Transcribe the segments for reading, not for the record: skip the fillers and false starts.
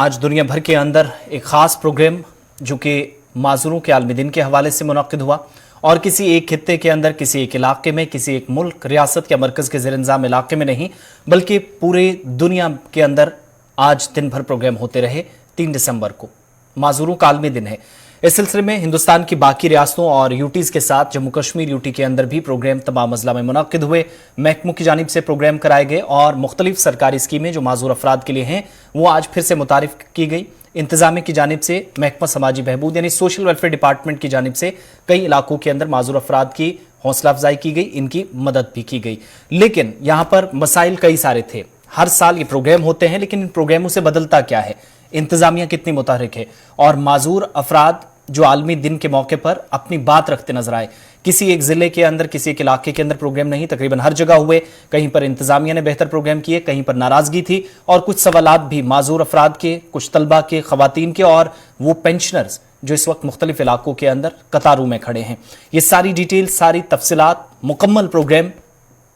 आज दुनिया भर के अंदर एक खास प्रोग्राम जो कि माजूरों के आलमी दिन के हवाले से मुनक्किद हुआ और किसी एक खित्ते के अंदर, किसी एक इलाके में, किसी एक मुल्क, रियासत या मरकज के ज़ेर इंतज़ाम इलाके में नहीं बल्कि पूरे दुनिया के अंदर आज दिन भर प्रोग्राम होते रहे। 3 दिसंबर को माजूरों का आलमी दिन है। इस सिलसिले में हिंदुस्तान की बाकी रियासतों और यूटीज़ के साथ जम्मू कश्मीर यूटी के अंदर भी प्रोग्राम तमाम अजला में मुनक्किद हुए। महकमों की जानिब से प्रोग्राम कराए गए और मुख्तलिफ सरकारी स्कीमें जो माजूर अफराद के लिए हैं वो आज फिर से मुतारिफ की गई। इंतजामिया की जानिब से महकमा समाजी बहबूद यानी सोशल वेलफेयर डिपार्टमेंट की जानिब से कई इलाकों के अंदर माजूर अफराद की हौसला अफजाई की गई, इनकी मदद भी की गई। लेकिन यहाँ पर मसाइल कई सारे थे। हर साल ये प्रोग्राम होते हैं लेकिन इन प्रोग्रामों से बदलता क्या है, इंतजामिया कितनी मुतहरिक है और माजूर अफराद जो आलमी दिन के मौके पर अपनी बात रखते नजर आए। किसी एक जिले के अंदर, किसी एक इलाके के अंदर प्रोग्राम नहीं, तकरीबन हर जगह हुए। कहीं पर इंतजामिया ने बेहतर प्रोग्राम किए, कहीं पर नाराजगी थी और कुछ सवालात भी माजूर अफराद के, कुछ तलबा के, खवातीन के और वो पेंशनर्स जो इस वक्त मुख्तलिफ इलाकों के अंदर कतारों में खड़े हैं। ये सारी डिटेल, सारी तफसीलात, मुकम्मल प्रोग्राम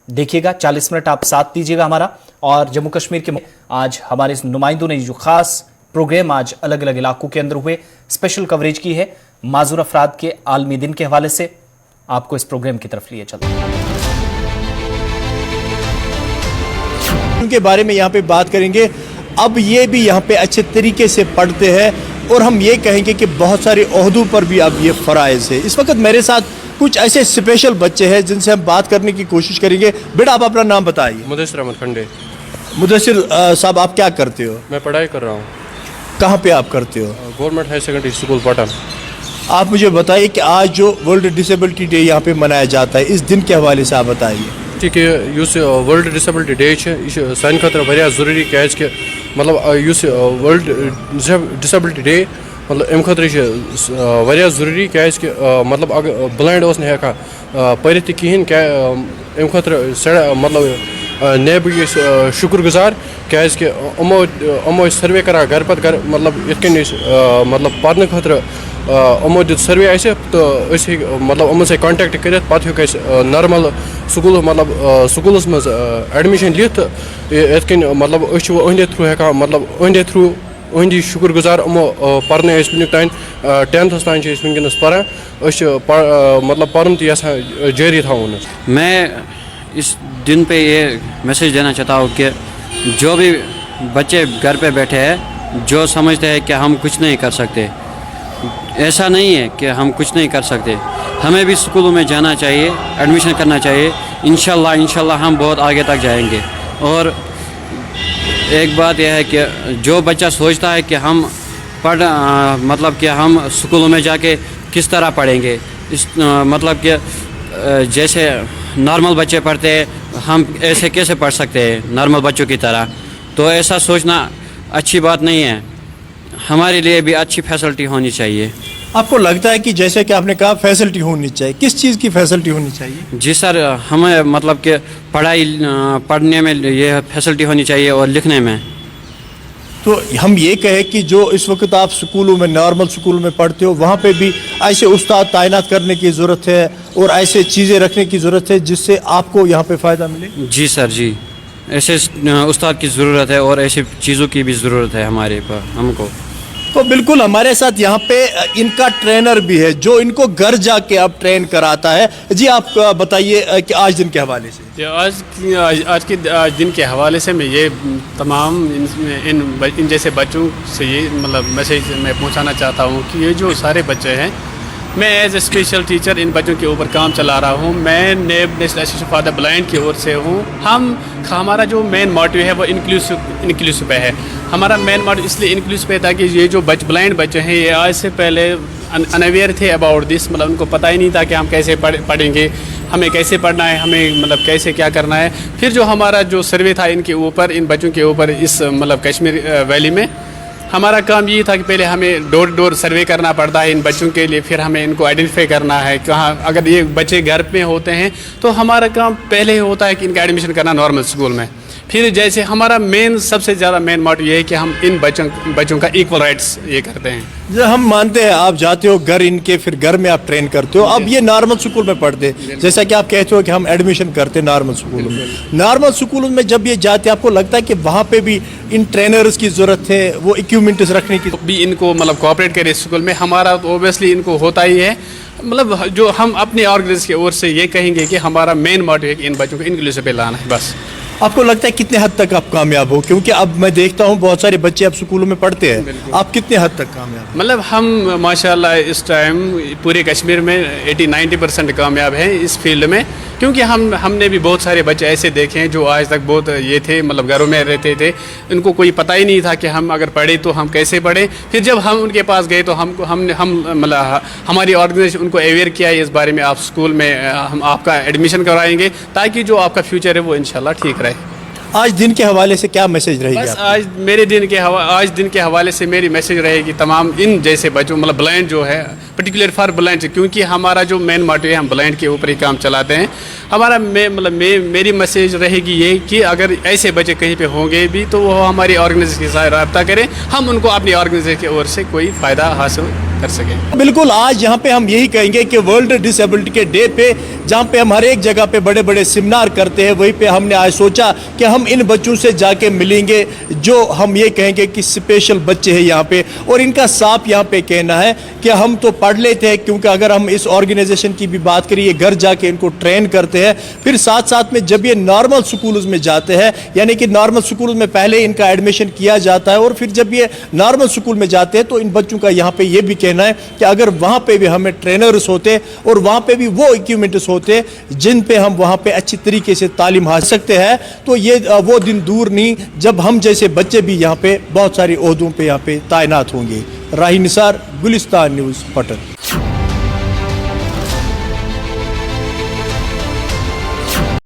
देखिएगा। 40 मिनट आप साथ दीजिएगा हमारा। और जम्मू कश्मीर के आज हमारे नुमाइंदों ने जो खास प्रोग्राम आज अलग अलग इलाकों के अंदर हुए, स्पेशल कवरेज की है माजूर अफराद के आलमी दिन के हवाले से। आपको इस प्रोग्राम की तरफ लिए चलते हैं, उनके बारे में यहाँ पे बात करेंगे। अब ये भी यहाँ पे अच्छे तरीके से पढ़ते हैं और हम ये कहेंगे कि बहुत सारे ओहदों पर भी अब ये फराइज है। इस वक्त मेरे साथ कुछ ऐसे स्पेशल बच्चे हैं जिनसे हम बात करने की कोशिश करेंगे। बेटा, आप अपना नाम बताइए। मुदस्सिर अहमद खंडे। मुदस्सिर साहब, आप क्या करते हो? मैं पढ़ाई कर रहा हूँ। कहाँ पे आप करते हो? Government high secondary school Patan. आप मुझे बताइए कि आज जो वर्ल्ड डिसेबिलिटी डे यहाँ पे मनाया जाता है, इस दिन के हवाले से आप बताइए। ठीक है, इस वर्ल्ड डिसेबिलिटी डे यह सान खतर वारिया ज़रूरी क्या मतलब इस वर्ल्ड डिसेबिलिटी डे मतलब अम खतर वारिया ज़रूरी क्या मतलब अगर ब्लाइंड ओस हेका पढ़ कहें क्या अम खतर मतलब नेब शुक्र गुजार क्या अमो सर्वे करा घर पत घर मतलब इत मतलब पढ़ने खतर अमो दित सर्वे आसे तो मतलब अमन से कांटेक्ट कर पत हेक नॉर्मल स्कूल मतलब स्कूलस मज एडमिशन लिथ इत मतलब अहदे थ्रू हेका मतलब अहदे थ्रू अहदी शुक्र गुजार अमो पढ़ने वुन तान 10th तान वनकस पढ़ान मतलब पढ़न तो यहां जारी थवन। मैं इस दिन पे ये मैसेज देना चाहता हूँ कि जो भी बच्चे घर पे बैठे हैं, जो समझते हैं कि हम कुछ नहीं कर सकते, ऐसा नहीं है कि हम कुछ नहीं कर सकते। हमें भी स्कूलों में जाना चाहिए, एडमिशन करना चाहिए। इंशाल्लाह हम बहुत आगे तक जाएंगे। और एक बात यह है कि जो बच्चा सोचता है कि हम मतलब कि हम स्कूलों में जाके किस तरह पढ़ेंगे, इस मतलब कि जैसे नॉर्मल बच्चे पढ़ते हैं, हम ऐसे कैसे पढ़ सकते हैं नॉर्मल बच्चों की तरह? तो ऐसा सोचना अच्छी बात नहीं है। हमारे लिए भी अच्छी फैसिलिटी होनी चाहिए। आपको लगता है कि जैसे कि आपने कहा फैसिलिटी होनी चाहिए, किस चीज़ की फैसिलिटी होनी चाहिए? जी सर, हमें मतलब कि पढ़ने में ये फैसिलिटी होनी चाहिए और लिखने में। तो हम ये कहें कि जो इस वक्त आप स्कूलों में, नॉर्मल स्कूलों में पढ़ते हो, वहाँ पे भी ऐसे उस्ताद तैनात करने की ज़रूरत है और ऐसे चीज़ें रखने की ज़रूरत है जिससे आपको यहाँ पे फ़ायदा मिले। जी सर, जी, ऐसे उस्ताद की ज़रूरत है और ऐसी चीज़ों की भी ज़रूरत है हमारे पर हमको। तो बिल्कुल हमारे साथ यहाँ पे इनका ट्रेनर भी है जो इनको घर जाके अब ट्रेन कराता है। जी, आप बताइए कि आज दिन के हवाले से। आज के दिन के हवाले से मैं ये तमाम इन जैसे बच्चों से ये मतलब मैसेज मैं पहुँचाना चाहता हूँ कि ये जो सारे बच्चे हैं, मैं एज ए स्पेशल टीचर इन बच्चों के ऊपर काम चला रहा हूँ। मैं नेब national association for the blind की ओर से हूँ। हमारा जो मेन मोटिव है वो इंक्लूसिव पे है। हमारा मेन मोटिव इसलिए इंक्लूसिव है ताकि ये जो ब्लाइंड बच्चे हैं, ये आज से पहले अनअवेयर थे अबाउट दिस, मतलब उनको पता ही नहीं था कि हम कैसे पढ़ेंगे, हमें कैसे पढ़ना है, हमें मतलब कैसे क्या करना है। फिर जो हमारा जो सर्वे था इनके ऊपर, इन बच्चों के ऊपर इस मतलब कश्मीर वैली में, हमारा काम ये था कि पहले हमें डोर डोर सर्वे करना पड़ता है इन बच्चों के लिए। फिर हमें इनको आइडेंटिफाई करना है कहाँ, अगर ये बच्चे घर में होते हैं तो हमारा काम पहले ही होता है कि इनका एडमिशन करना नॉर्मल स्कूल में। फिर जैसे हमारा मेन सबसे ज़्यादा मेन मोटिव ये है कि हम इन बच्चों का इक्वल राइट्स ये करते हैं। जो हम मानते हैं आप जाते हो घर इनके, फिर घर में आप ट्रेन करते हो, अब ये नॉर्मल स्कूल में पढ़ते हैं, जैसा कि आप कहते हो कि हम एडमिशन करते हैं नॉर्मल स्कूलों में। नॉर्मल स्कूलों में जब ये जाते हैं, आपको लगता है कि वहाँ पे भी इन ट्रेनर्स की ज़रूरत है, वो इक्विपमेंट्स रखने की? भी इनको मतलब कोऑपरेट करे स्कूल में, हमारा तो ओबियसली इनको होता ही है। मतलब जो हम अपने ऑर्गेनाइजेशन की ओर से ये कहेंगे कि हमारा मेन मोटिव है कि इन बच्चों को इंक्लूसिव पे लाना है बस। आपको लगता है कितने हद तक आप कामयाब हो? क्योंकि अब मैं देखता हूँ बहुत सारे बच्चे अब स्कूलों में पढ़ते हैं, आप कितने हद तक कामयाब? मतलब हम माशाल्लाह इस टाइम पूरे कश्मीर में 80-90% कामयाब हैं इस फील्ड में, क्योंकि हमने भी बहुत सारे बच्चे ऐसे देखे हैं जो आज तक बहुत ये थे, मतलब घरों में रहते थे, उनको कोई पता ही नहीं था कि हम अगर पढ़े तो हम कैसे पढ़ें। फिर जब हम उनके पास गए तो हम मतलब हमारी ऑर्गेनाइजेशन उनको अवेयर किया है इस बारे में, आप स्कूल में हम आपका एडमिशन कराएंगे ताकि जो आपका फ्यूचर है वो इंशाल्लाह ठीक रहे। आज दिन के हवाले से क्या मैसेज रहेगी? बस आज दिन के हवाले से मेरी मैसेज रहेगी तमाम इन जैसे बच्चों, मतलब ब्लाइंड जो है, पर्टिकुलर फॉर ब्लाइंड, क्योंकि हमारा जो मेन मोटिव है हम ब्लाइंड के ऊपर ही काम चलाते हैं। हमारा मेरी मैसेज रहेगी ये कि अगर ऐसे बच्चे कहीं पे होंगे भी तो वो हमारी ऑर्गेनाइजेशन के साथ रब्ता करें, हम उनको अपनी ऑर्गेनाइजेशन की ओर से कोई फ़ायदा हासिल कर सकें। बिल्कुल, आज यहाँ पे हम यही कहेंगे कि वर्ल्ड डिसेबिलिटी के डे पे, जहाँ पे हम हर एक जगह पे बड़े बड़े सेमिनार करते हैं, वहीं पे हमने आज सोचा कि हम इन बच्चों से जाके मिलेंगे जो हम ये कहेंगे कि स्पेशल बच्चे हैं यहाँ पे, और इनका साफ यहाँ पे कहना है कि हम तो पढ़ लेते हैं, क्योंकि अगर हम इस ऑर्गेनाइजेशन की भी बात करिए, घर जाके इनको ट्रेन करते हैं, फिर साथ साथ में जब ये नॉर्मल स्कूल्स में जाते हैं, यानी कि नॉर्मल स्कूल में पहले इनका एडमिशन किया जाता है, और फिर जब ये नॉर्मल स्कूल में जाते हैं तो इन बच्चों का यहाँ पे ये भी कहना है कि अगर वहाँ पे भी हमें ट्रेनर्स होते और वहाँ पे भी वो इक्विपमेंट्स होते जिन पे हम वहाँ पे अच्छी तरीके से तालीम हासिल सकते हैं, तो ये वो दिन दूर नहीं जब हम जैसे बच्चे भी यहाँ पे बहुत सारी ओहदों पे यहाँ पे तैनात होंगे। राही निसार, गुलिस्तान न्यूज़, पटन।